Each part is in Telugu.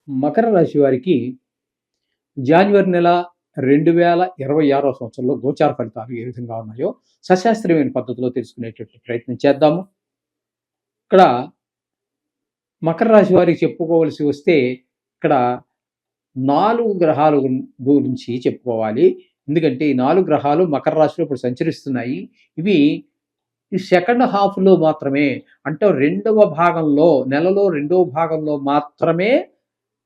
మకర రాశి వారికి జాన్వరి నెల 2026 సంవత్సరంలో గోచార ఫలితాలు ఏ విధంగా ఉన్నాయో సశాస్త్రీయమైన పద్ధతిలో తెలుసుకునేటటువంటి ప్రయత్నం చేద్దాము. ఇక్కడ మకర రాశి వారికి చెప్పుకోవలసి వస్తే ఇక్కడ 4 గ్రహాల గురించి చెప్పుకోవాలి. ఎందుకంటే ఈ 4 గ్రహాలు మకర రాశిలో ఇప్పుడు సంచరిస్తున్నాయి. ఇవి ఈ సెకండ్ హాఫ్లో మాత్రమే, అంటే నెలలో రెండవ భాగంలో మాత్రమే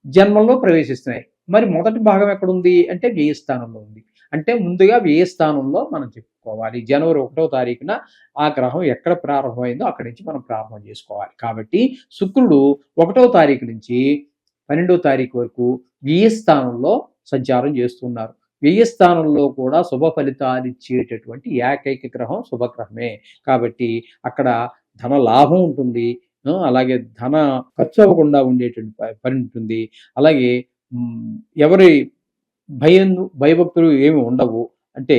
జన్మంలో ప్రవేశిస్తున్నాయి. మరి మొదటి భాగం ఎక్కడుంది అంటే వ్యయస్థానంలో ఉంది. అంటే ముందుగా వ్యయస్థానంలో మనం చెప్పుకోవాలి. జనవరి 1వ తారీఖున ఆ గ్రహం ఎక్కడ ప్రారంభమైందో అక్కడి నుంచి మనం ప్రారంభం చేసుకోవాలి. కాబట్టి శుక్రుడు 1వ తారీఖు నుంచి 12వ తారీఖు వరకు వ్యయస్థానంలో సంచారం చేస్తున్నారు. వ్యయస్థానంలో కూడా శుభ ఫలితాలు ఇచ్చేటటువంటి ఏకైక గ్రహం శుభగ్రహమే. కాబట్టి అక్కడ ధన లాభం ఉంటుంది, అలాగే ధన ఖర్చు అవ్వకుండా ఉండేటువంటి పని ఉంటుంది. అలాగే ఎవరి భయభక్తులు ఏమి ఉండవు. అంటే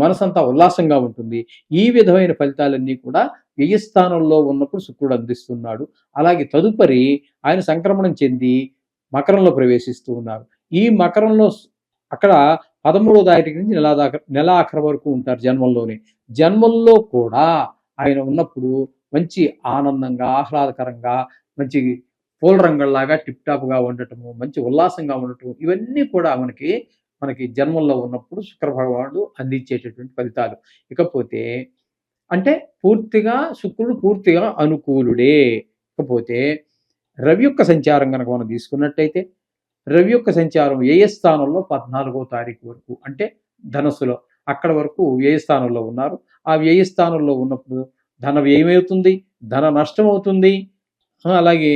మనసంతా ఉల్లాసంగా ఉంటుంది. ఈ విధమైన ఫలితాలన్నీ కూడా వ్యయస్థానంలో ఉన్నప్పుడు శుక్రుడు అందిస్తున్నాడు. అలాగే తదుపరి ఆయన సంక్రమణం చెంది మకరంలో ప్రవేశిస్తూ ఉన్నారు. ఈ మకరంలో అక్కడ 13వ తారీఖు నుంచి నెల ఆఖరి వరకు ఉంటారు జన్మంలోనే. జన్మంలో కూడా ఆయన ఉన్నప్పుడు మంచి ఆనందంగా, ఆహ్లాదకరంగా, మంచి పూల రంగుల్లాగా టిప్ టాప్గా ఉండటము, మంచి ఉల్లాసంగా ఉండటం, ఇవన్నీ కూడా మనకి జన్మంలో ఉన్నప్పుడు శుక్ర భగవానుడు అందించేటటువంటి ఫలితాలు. ఇకపోతే అంటే శుక్రుడు పూర్తిగా అనుకూలుడే. ఇకపోతే రవి యొక్క సంచారం కనుక మనం తీసుకున్నట్టయితే, రవి యొక్క సంచారం వ్యయస్థానంలో 14వ తారీఖు వరకు, అంటే ధనస్సులో అక్కడ వరకు వ్యయస్థానంలో ఉన్నారు. ఆ వ్యయస్థానంలో ఉన్నప్పుడు ధన వ్యయమవుతుంది, ధన నష్టం అవుతుంది. అలాగే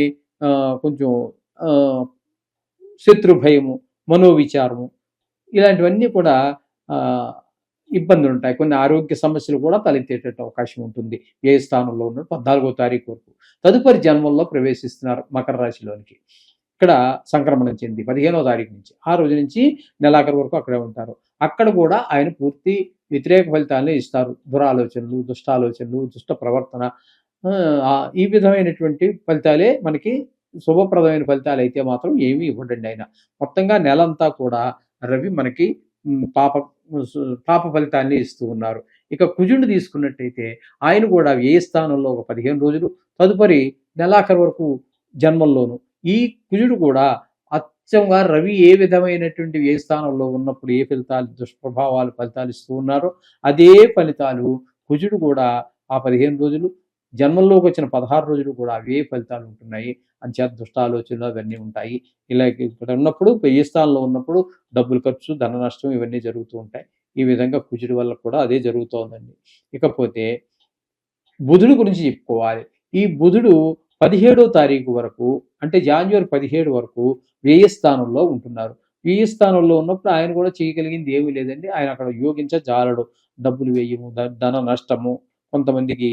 కొంచెం శత్రు భయము, మనోవిచారము, ఇలాంటివన్నీ కూడా ఇబ్బందులు ఉంటాయి. కొన్ని ఆరోగ్య సమస్యలు కూడా తలెత్తేటట్టు అవకాశం ఉంటుంది. ఏ స్థానంలో ఉన్న 14వ తారీఖు వరకు. తదుపరి జన్మంలో ప్రవేశిస్తున్నారు మకర రాశిలోనికి. ఇక్కడ సంక్రమణం చెంది 15వ తారీఖు నుంచి, ఆ రోజు నుంచి నెలాఖరు వరకు అక్కడే ఉంటారు. అక్కడ కూడా ఆయన పూర్తి వ్యతిరేక ఫలితాలనే ఇస్తారు. దురాలోచనలు, దుష్టాలోచనలు, దుష్ట ప్రవర్తన, ఈ విధమైనటువంటి ఫలితాలే మనకి శుభప్రదమైన ఫలితాలు అయితే మాత్రం ఏమీ ఇవ్వడండి ఆయన. మొత్తంగా నెలంతా కూడా రవి మనకి పాప ఫలితాన్ని ఇస్తూ ఉన్నారు. ఇక కుజుడిని తీసుకున్నట్టయితే ఆయన కూడా వ్యయ స్థానంలో ఒక 15 రోజులు, తదుపరి నెలాఖరు వరకు జన్మంలోను. ఈ కుజుడు కూడా అచ్చంగా రవి ఏ విధమైనటువంటి వ్యయ స్థానంలో ఉన్నప్పుడు ఏ ఫలితాలు, దుష్ప్రభావాలు ఫలితాలు ఇస్తూ ఉన్నారో అదే ఫలితాలు కుజుడు కూడా ఆ 15 రోజులు, జన్మంలోకి వచ్చిన 16 రోజులు కూడా అవే ఫలితాలు ఉంటున్నాయి. అంచేత దుష్టాలోచనలు అవన్నీ ఉంటాయి. ఇలా ఇక్కడ ఉన్నప్పుడు వ్యయ స్థానంలో ఉన్నప్పుడు డబ్బులు ఖర్చు, ధన నష్టం ఇవన్నీ జరుగుతూ ఉంటాయి. ఈ విధంగా కుజుడి వల్ల కూడా అదే జరుగుతోందండి. ఇకపోతే బుధుడు గురించి చెప్పుకోవాలి. ఈ బుధుడు 17వ తారీఖు వరకు, అంటే జనవరి 17 వరకు వ్యయస్థానంలో ఉంటున్నారు. వ్యయస్థానంలో ఉన్నప్పుడు ఆయన కూడా చేయగలిగింది ఏమీ లేదండి. ఆయన అక్కడ యోగించజాలడు. డబ్బులు వ్యయము, ధన నష్టము, కొంతమందికి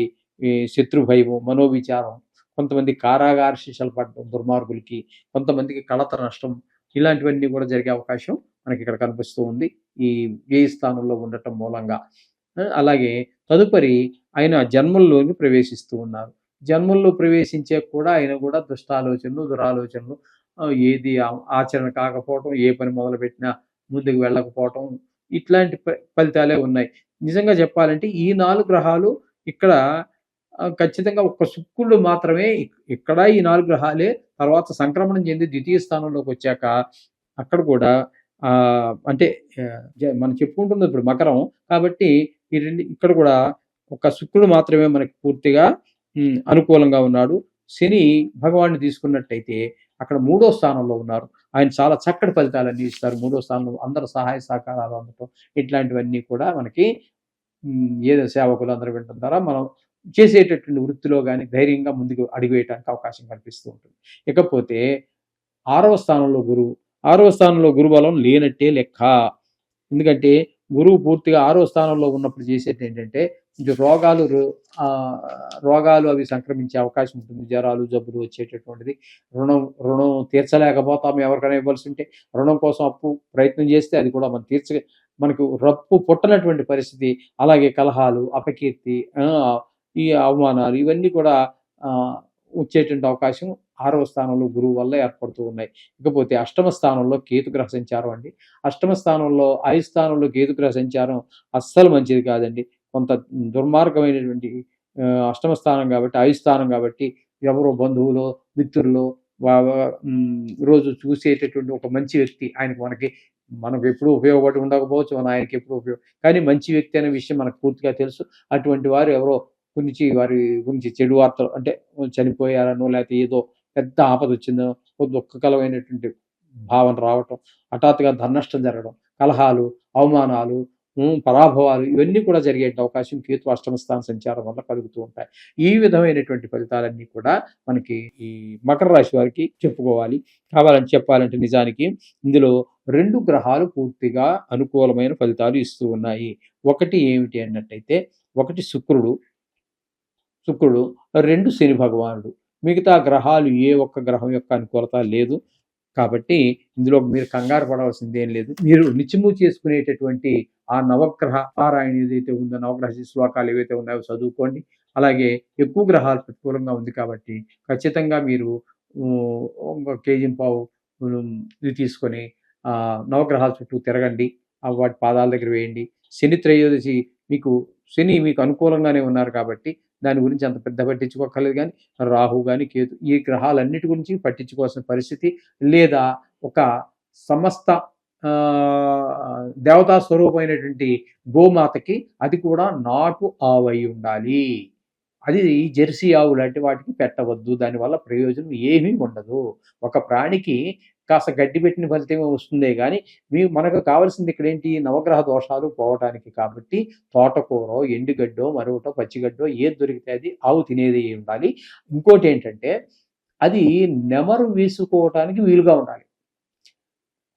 శత్రు భయము, మనోవిచారం, కొంతమంది కారాగార శిక్షలు పడడం దుర్మార్గులకి, కొంతమందికి కళత నష్టం, ఇలాంటివన్నీ కూడా జరిగే అవకాశం మనకి ఇక్కడ కనిపిస్తూ ఉంది ఈ వ్యయ స్థానంలో ఉండటం మూలంగా. అలాగే తదుపరి ఆయన జన్మల్లోకి ప్రవేశిస్తూ ఉన్నారు. జన్మల్లో ప్రవేశించే కూడా ఆయన కూడా దుష్టాలోచనలు, దురాలోచనలు, ఏది ఆచరణ కాకపోవటం, ఏ పని మొదలుపెట్టినా ముందుకు వెళ్ళకపోవటం, ఇట్లాంటి ఫలితాలే ఉన్నాయి. నిజంగా చెప్పాలంటే ఈ 4 గ్రహాలు ఇక్కడ ఖచ్చితంగా ఒక్క శుక్రుడు మాత్రమే ఇక్కడ ఈ 4 గ్రహాలే తర్వాత సంక్రమణం చెంది ద్వితీయ స్థానంలోకి వచ్చాక అక్కడ కూడా అంటే మనం చెప్పుకుంటుంది ఇప్పుడు మకరం కాబట్టి ఈ రెండు ఇక్కడ కూడా ఒక శుక్రుడు మాత్రమే మనకి పూర్తిగా అనుకూలంగా ఉన్నాడు. శని భగవాన్ని తీసుకున్నట్టయితే అక్కడ 3వ స్థానంలో ఉన్నారు. ఆయన చాలా చక్కటి ఫలితాలన్నీ ఇస్తారు. 3వ స్థానంలో అందరూ సహాయ సహకారాలు అందటం, ఇట్లాంటివన్నీ కూడా మనకి ఏదో సేవకులు అందరూ వినడం ద్వారా మనం చేసేటటువంటి వృత్తిలో కానీ ధైర్యంగా ముందుకు అడుగు వేయడానికి అవకాశం కల్పిస్తూ ఉంటుంది. ఇకపోతే 6వ స్థానంలో గురువు. 6వ స్థానంలో గురుబలం లేనట్టే లెక్క. ఎందుకంటే గురువు పూర్తిగా 6వ స్థానంలో ఉన్నప్పుడు చేసేది ఏంటంటే రోగాలు అవి సంక్రమించే అవకాశం ఉంటుంది. జ్వరాలు, జబ్బులు వచ్చేటటువంటిది. రుణం తీర్చలేకపోతాం. ఎవరికైనా ఇవ్వాల్సి ఉంటే రుణం కోసం ప్రయత్నం చేస్తే అది కూడా మనకు రప్పు పుట్టనటువంటి పరిస్థితి. అలాగే కలహాలు, అపకీర్తి, ఈ అవమానాలు, ఇవన్నీ కూడా వచ్చేటువంటి అవకాశం 6వ స్థానంలో గురువు వల్ల ఏర్పడుతూ ఉన్నాయి. ఇకపోతే అష్టమ స్థానంలో కేతు గ్రహ సంచారం అండి. అష్టమ స్థానంలో, స్థానంలో కేతు గ్రహ సంచారం అస్సలు మంచిది కాదండి. కొంత దుర్మార్గమైనటువంటి అష్టమ స్థానం కాబట్టి, స్థానం కాబట్టి ఎవరో బంధువులో, మిత్రులో రోజు చూసేటటువంటి ఒక మంచి వ్యక్తి మనకు ఎప్పుడూ ఉపయోగపడి ఉండకపోవచ్చు. ఆయనకి ఎప్పుడు కానీ మంచి వ్యక్తి అనే విషయం మనకు పూర్తిగా తెలుసు. అటువంటి వారు ఎవరో వారి గురించి చెడు వార్తలు అంటే చనిపోయారనో, లేకపోతే ఏదో పెద్ద ఆపద వచ్చిందో, దుఃఖకరమైనటువంటి భావన రావటం, హఠాత్తుగా ధననష్టం జరగడం, కలహాలు, అవమానాలు, పరాభవాలు ఇవన్నీ కూడా జరిగే అవకాశం కేతు అష్టమ స్థాన సంచారం వల్ల కలుగుతూ ఉంటాయి. ఈ విధమైనటువంటి ఫలితాలన్నీ కూడా మనకి ఈ మకర రాశి వారికి చెప్పుకోవాలి. చెప్పాలంటే నిజానికి ఇందులో 2 గ్రహాలు పూర్తిగా అనుకూలమైన ఫలితాలు ఇస్తూ ఉన్నాయి. ఒకటి ఏమిటి అన్నట్టయితే, ఒకటి శుక్రుడు, 2 శని భగవానుడు. మిగతా గ్రహాలు ఏ ఒక్క గ్రహం యొక్క అనుకూలత లేదు. కాబట్టి ఇందులో మీరు కంగారు పడవలసిందేం లేదు. మీరు నిత్యము చేసుకునేటటువంటి ఆ నవగ్రహ పారాయణ ఏదైతే ఉందో, నవగ్రహ శ్లోకాలు ఏవైతే ఉన్నాయో చదువుకోండి. అలాగే ఎక్కువ గ్రహాలు ప్రతికూలంగా ఉంది కాబట్టి ఖచ్చితంగా మీరు కేజీంపావు ఇది తీసుకొని నవగ్రహాల చుట్టూ తిరగండి. వాటి పాదాల దగ్గర వేయండి. శని త్రయోదశి శని మీకు అనుకూలంగానే ఉన్నారు కాబట్టి దాని గురించి అంత పెద్ద పట్టించుకోక్కర్లేదు. కానీ రాహు కానీ కేతు ఈ గ్రహాలన్నిటి గురించి పట్టించుకోవాల్సిన పరిస్థితి లేదా ఒక సమస్త దేవతా స్వరూపమైనటువంటి గోమాతకి అది కూడా నాటు ఆవై ఉండాలి. అది జెర్సీ ఆవు లాంటి వాటికి పెట్టవద్దు. దానివల్ల ప్రయోజనం ఏమీ ఉండదు. ఒక ప్రాణికి కాస్త గడ్డి పెట్టిన ఫలితమే వస్తుందే కానీ మనకు కావాల్సింది ఇక్కడేంటి, నవగ్రహ దోషాలు పోవటానికి. కాబట్టి తోటకూరో, ఎండుగడ్డో, మరొకటో, పచ్చిగడ్డో ఏది దొరికితే అది ఆవు తినేది ఉండాలి. ఇంకోటి ఏంటంటే అది నెమరు వేసుకోవటానికి వీలుగా ఉండాలి.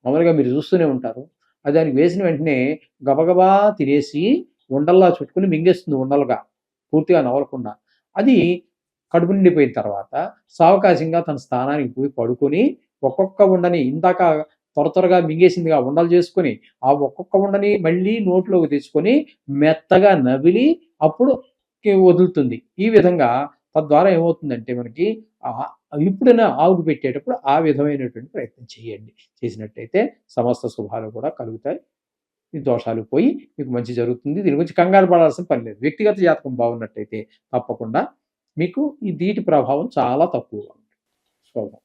మామూలుగా మీరు చూస్తూనే ఉంటారు, అది దానికి వేసిన వెంటనే గబగబా తినేసి ఉండల్లా చుట్టుకుని మింగేస్తుంది, ఉండలుగా పూర్తిగా నవలకుండా. అది కడుపు నిండిపోయిన తర్వాత సావకాశంగా తన స్థానానికి పోయి పడుకొని ఒక్కొక్క ఉండని ఇందాక త్వరగా మింగేసిందిగా ఉండలు చేసుకొని ఆ ఒక్కొక్క ఉండని మళ్ళీ నోట్లోకి తెచ్చుకొని మెత్తగా నవిలి అప్పుడు వదులుతుంది. ఈ విధంగా తద్వారా ఏమవుతుందంటే మనకి ఎప్పుడైనా ఆవుకు పెట్టేటప్పుడు ఆ విధమైనటువంటి ప్రయత్నం చేయండి. చేసినట్టయితే సమస్త శుభాలు కూడా కలుగుతాయి. ఈ దోషాలు పోయి మీకు మంచి జరుగుతుంది. దీని గురించి కంగారు పడాల్సిన పని లేదు. వ్యక్తిగత జాతకం బాగున్నట్టయితే తప్పకుండా మీకు ఈ దీటి ప్రభావం చాలా తక్కువగా ఉంటుంది. శుభం.